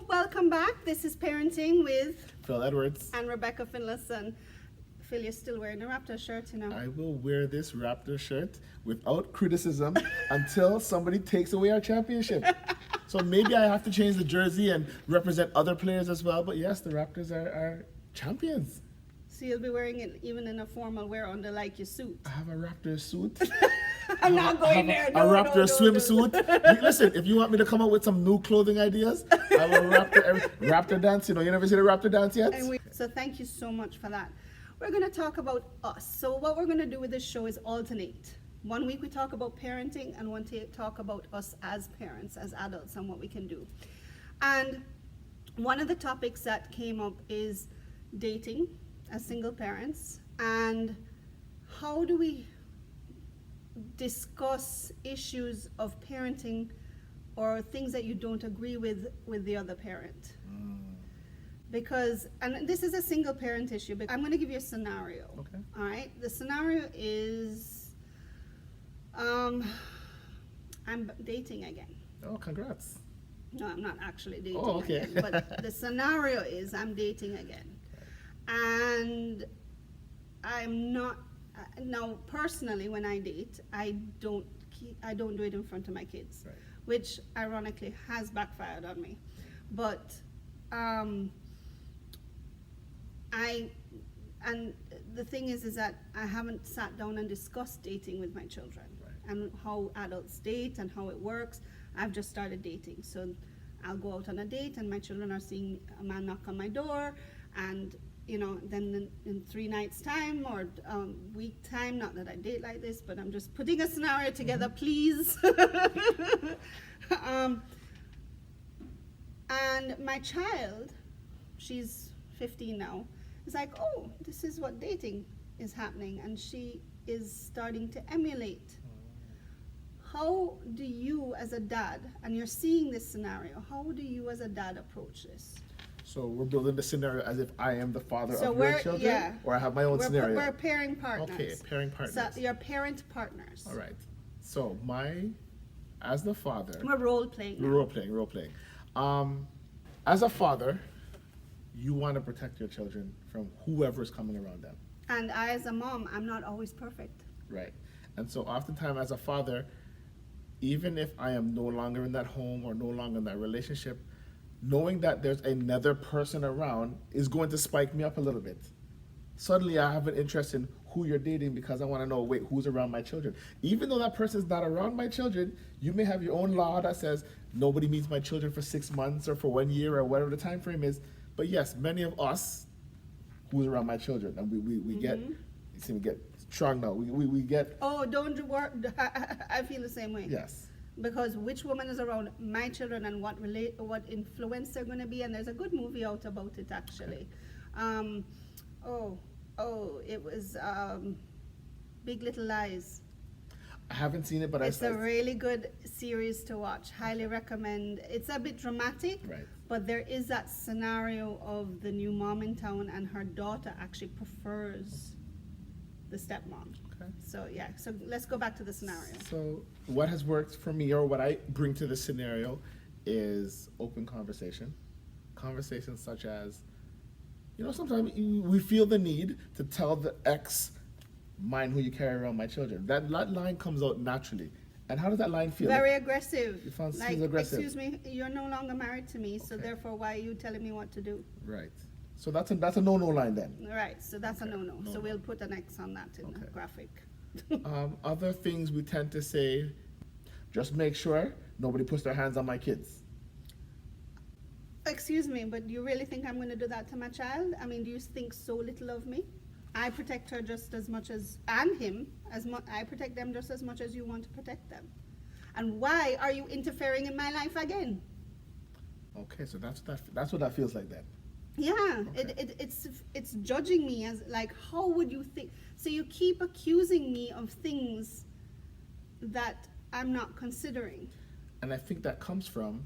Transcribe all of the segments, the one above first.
welcome back. This is Parenting with Phil Edwards. and Rebecca Finlayson. Phil, you're still wearing the Raptor shirt, you know. I will wear this Raptor shirt without criticism until somebody takes away our championship. So maybe I have to change the jersey and represent other players as well. But yes, the Raptors are champions. So you'll be wearing it even in a formal wear under like your suit. I have a Raptor suit. I'm not going there. A Raptor swimsuit. Listen, if you want me to come up with some new clothing ideas, I have a Raptor dance. You know, you never seen a Raptor dance yet? So thank you so much for that. We're going to talk about us. So what we're going to do with this show is alternate. 1 week we talk about parenting, and one day talk about us as parents, as adults, and what we can do. And one of the topics that came up is dating as single parents, and how do we discuss issues of parenting or things that you don't agree with the other parent. Because, and this is a single parent issue, but I'm going to give you a scenario. Okay. All right. The scenario is, I'm dating again. Oh, congrats. No, I'm not actually dating Oh, okay. again. But the scenario is I'm dating again. And I'm not, now personally when I date, I don't do it in front of my kids. Right. Which ironically has backfired on me. But, and the thing is that I haven't sat down and discussed dating with my children. Right. And how adults date and how it works. I've just started dating. So I'll go out on a date and my children are seeing a man knock on my door, and you know, then in 3 nights time or week time, not that I date like this, but I'm just putting a scenario together, please. And my child, she's 15 now, is like, oh, this is what dating is happening, and she is starting to emulate. How do you as a dad, and you're seeing this scenario, how do you as a dad approach this? So we're building the scenario as if I am the father So of we're- your children, yeah. or I have my own scenario. We're pairing partners. Okay, pairing partners. So you're parent partners. All right. So as the father, We're role playing. we're role playing. As a father, you want to protect your children from whoever is coming around them, And I, as a mom, I'm not always perfect. right? And so oftentimes as a father, even if I am no longer in that home or no longer in that relationship, knowing that there's another person around is going to spike me up a little bit. Suddenly I have an interest in who you're dating because I want to know, wait, who's around my children? Even though that person's not around my children, you may have your own law that says nobody meets my children for 6 months or for 1 year or whatever the time frame is. But yes, many of us, who's around my children, and we get, you see, we get strong now. We get, Oh, don't worry. I feel the same way. yes. Because which woman is around my children and what influence they're going to be, and there's a good movie out about it actually. It was Big Little Lies. I haven't seen it, but It's a really good series to watch. Highly recommend. It's a bit dramatic, Right. but there is that scenario of the new mom in town, and her daughter actually prefers the stepmom. Okay. So yeah, so let's go back to the scenario. So what has worked for me, or what I bring to the scenario, is open conversation. Conversations such as, you know, sometimes we feel the need to tell the ex, mind who you carry around my children. That line comes out naturally. And how does that line feel? Very aggressive. You found Like, feels aggressive. excuse me, you're no longer married to me, so Okay. therefore why are you telling me what to do? Right. So that's a no-no line then. Right, so that's Okay. a no-no. So No-no. we'll put an X on that in the Okay. graphic. Other things we tend to say, just make sure nobody puts their hands on my kids. Excuse me, but do you really think I'm going to do that to my child? I mean, do you think so little of me? I protect her just as much as, and him, I protect them just as much as you want to protect them. And why are you interfering in my life again? Okay, so that's what that feels like then. Yeah, Okay. it's judging me as like, how would you think? So you keep accusing me of things that I'm not considering. And I think that comes from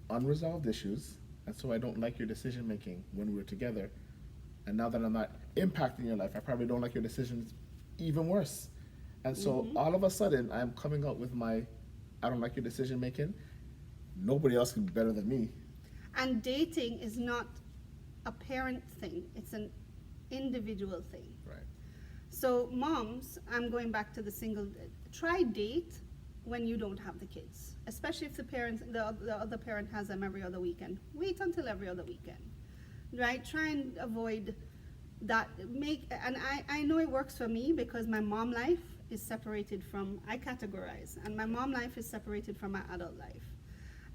unresolved issues, and so I don't like your decision making when we're together. And now that I'm not impacting your life, I probably don't like your decisions even worse. And so all of a sudden, I'm coming out with I don't like your decision making. Nobody else can be better than me. And dating is not a parent thing, it's an individual thing. Right. So moms, I'm going back to the single, try date when you don't have the kids, especially if the other parent has them every other weekend. Wait until every other weekend, right? Try and avoid that. And I know it works for me because my mom life is separated from, I categorize, and my mom life is separated from my adult life.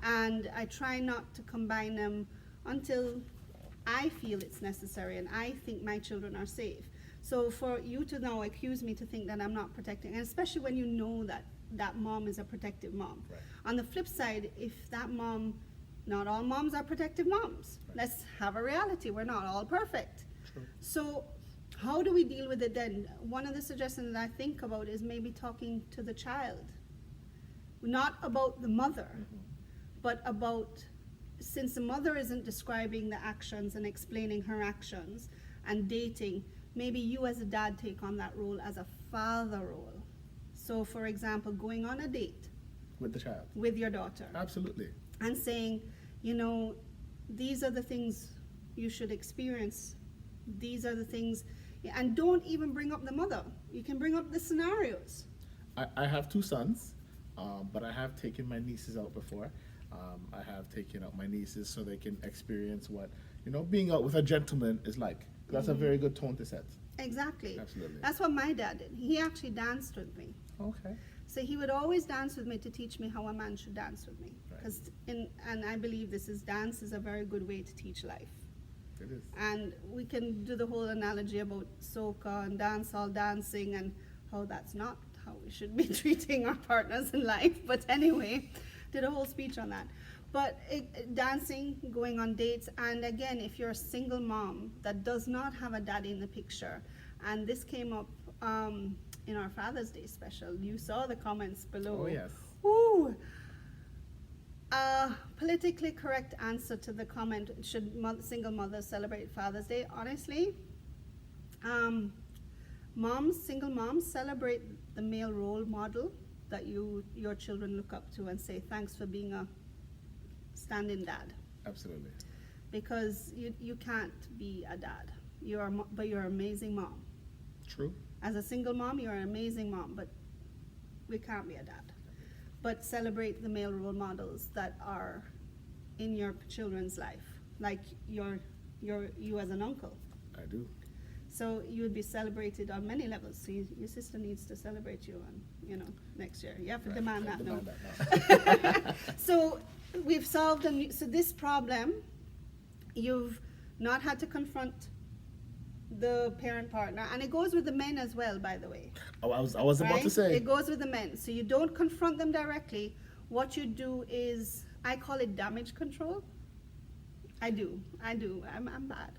And I try not to combine them until I feel it's necessary and I think my children are safe. So for you to now accuse me to think that I'm not protecting, and especially when you know that that mom is a protective mom. Right. On the flip side, if that mom, not all moms are protective moms. Right. Let's have a reality. We're not all perfect. True. So how do we deal with it then? One of the suggestions that I think about is maybe talking to the child. Not about the mother, but about, since the mother isn't describing the actions and explaining her actions and dating, maybe you as a dad take on that role as a father role. So for example, going on a date With the child. with your daughter Absolutely. and saying, you know, these are the things you should experience. These are the things, and don't even bring up the mother. You can bring up the scenarios. I have two sons, but I have taken my nieces out before. I have taken out my nieces so they can experience what, being out with a gentleman is like. That's a very good tone to set. Exactly. Absolutely. That's what my dad did. He actually danced with me. Okay. So he would always dance with me to teach me how a man should dance with me. Right. Because and I believe dance is a very good way to teach life. It is. And we can do the whole analogy about soca and dancehall dancing and how that's not how we should be treating our partners in life. But anyway, did a whole speech on that. But dancing, going on dates, and again, if you're a single mom that does not have a daddy in the picture, and this came up in our Father's Day special, you saw the comments below. Oh, yes. Ooh. Politically correct answer to the comment, should single mothers celebrate Father's Day? Honestly, single moms celebrate the male role model that your children look up to and say, thanks for being a stand-in dad. Absolutely. Because you can't be a dad. But you're an amazing mom. True. As a single mom, you're an amazing mom, but we can't be a dad. But celebrate the male role models that are in your children's life, like you as an uncle. I do. So you would be celebrated on many levels. So your sister needs to celebrate you on, next year. You have to Right. demand I that demand now. that now. So we've solved so this problem, you've not had to confront the parent partner, and it goes with the men as well, by the way. Oh, I was about Right? to say. It goes with the men. So you don't confront them directly. What you do is, I call it damage control. I do. I'm bad.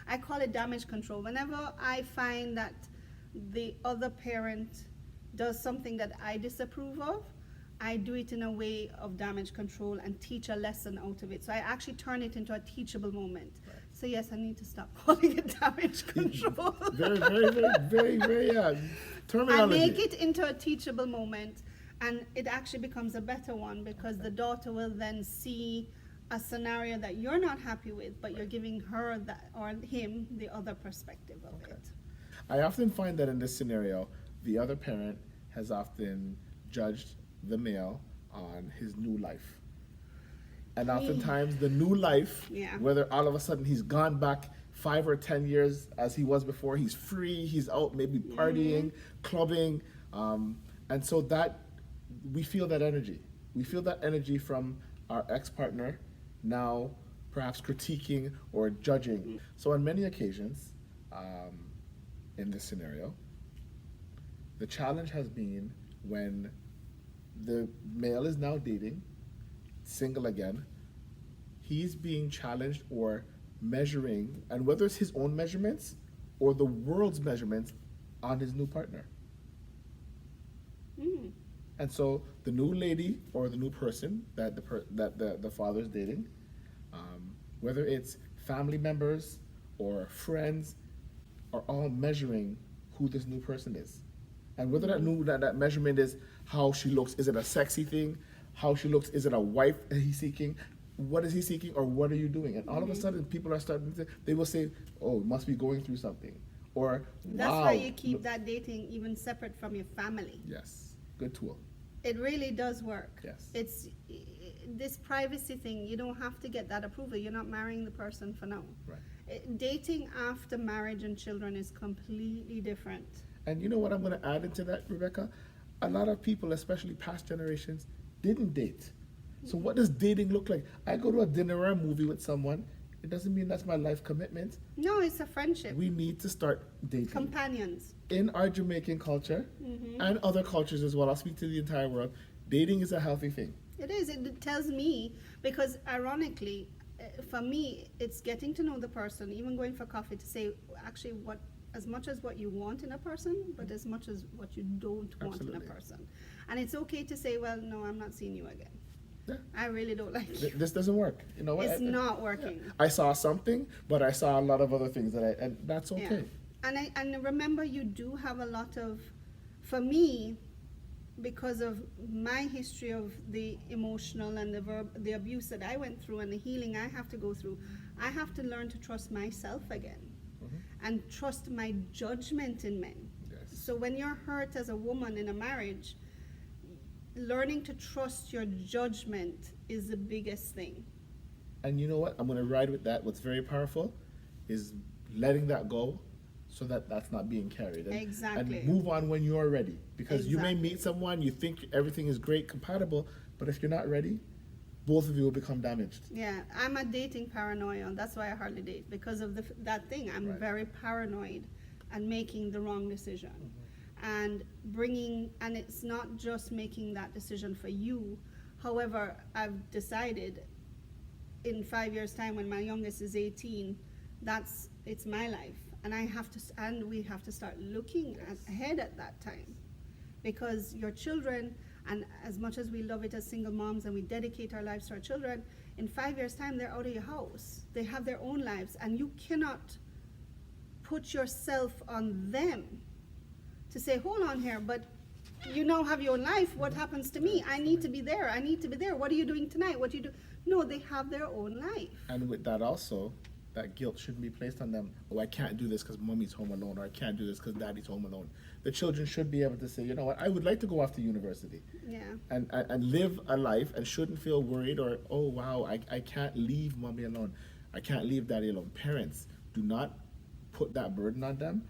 I call it damage control. Whenever I find that the other parent does something that I disapprove of, I do it in a way of damage control and teach a lesson out of it. So I actually turn it into a teachable moment. Right. So yes, I need to stop calling it damage control. Very, very, very, very, very, terminology. I make it into a teachable moment, and it actually becomes a better one because the daughter will then see a scenario that you're not happy with, but you're giving her that or him the other perspective of Okay. it. I often find that in this scenario, the other parent has often judged the male on his new life. And oftentimes the new life, Yeah. whether all of a sudden he's gone back 5 or 10 years as he was before, he's free, he's out maybe partying, clubbing, and so that we feel that energy. We feel that energy from our ex-partner now perhaps critiquing or judging. So on many occasions, in this scenario, the challenge has been when the male is now dating, single again, he's being challenged or measuring, and whether it's his own measurements or the world's measurements on his new partner. Mm. And so the new lady or the new person that the father's dating, whether it's family members or friends, are all measuring who this new person is. And whether that measurement is how she looks, is it a sexy thing? How she looks, is it a wife that he's seeking? what is he seeking, or what are you doing? And all of a sudden, people are starting to, they will say, oh, must be going through something. Or, That's wow. why you keep that dating even separate from your family. Yes, good tool. It really does work. Yes. It's this privacy thing. You don't have to get that approval. You're not marrying the person for now. Right. Dating after marriage and children is completely different. And you know what I'm going to add into that, Rebecca? A lot of people, especially past generations, didn't date. So what does dating look like? I go to a dinner or a movie with someone. It doesn't mean that's my life commitment. No, it's a friendship. We need to start dating. Companions. In our Jamaican culture and other cultures as well, I'll speak to the entire world, dating is a healthy thing. It is. It tells me, because ironically, for me, it's getting to know the person, even going for coffee to say, actually, what, as much as what you want in a person, but as much as what you don't want in a person. And it's okay to say, well, no, I'm not seeing you again. Yeah. I really don't like you. This doesn't work. You know what? It's not working. Yeah. I saw something, but I saw a lot of other things and that's okay. Yeah. And remember, you do have a lot of, for me, because of my history of the emotional and the abuse that I went through and the healing I have to go through, I have to learn to trust myself again and trust my judgment in men. Yes. So when you're hurt as a woman in a marriage, learning to trust your judgment is the biggest thing. And you know what? I'm going to ride with that. What's very powerful is letting that go so that that's not being carried. Exactly. And move on when you are ready. Because you may Exactly. meet someone, you think everything is great, compatible, but if you're not ready, both of you will become damaged. Yeah, I'm a dating paranoia. That's why I hardly date, because of that thing. I'm Right. very paranoid and making the wrong decision. And it's not just making that decision for you. However, I've decided in 5 years' time, when my youngest is 18, it's my life. And we have to start looking ahead at that time. Because your children, and as much as we love it as single moms and we dedicate our lives to our children, in 5 years' time, they're out of your house. They have their own lives, and you cannot put yourself on them to say, hold on here, but you now have your own life. What happens to me? I need to be there. I need to be there. What are you doing tonight? What do you do? No, they have their own life. And with that also, that guilt shouldn't be placed on them. Oh, I can't do this because mommy's home alone, or I can't do this because daddy's home alone. The children should be able to say, you know what, I would like to go off to university. Yeah. And live a life and shouldn't feel worried or, oh, wow, I can't leave mommy alone. I can't leave daddy alone. Parents, do not put that burden on them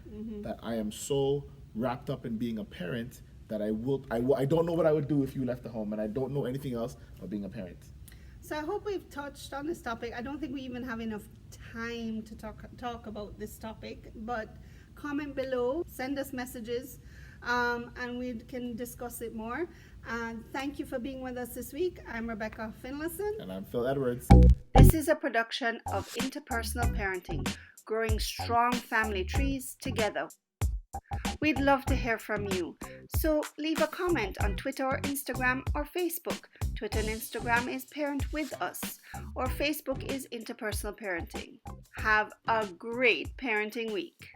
that I am so wrapped up in being a parent that I don't know what I would do if you left the home, and I don't know anything else about being a parent. So I hope we've touched on this topic. I don't think we even have enough time to talk about this topic, but comment below, send us messages, and we can discuss it more. And thank you for being with us this week. I'm Rebecca Finlayson. And I'm Phil Edwards. This is a production of Interpersonal Parenting, growing strong family trees together. We'd love to hear from you, so leave a comment on Twitter or Instagram or Facebook. Twitter and Instagram is Parent With Us, or Facebook is Interpersonal Parenting. Have a great parenting week.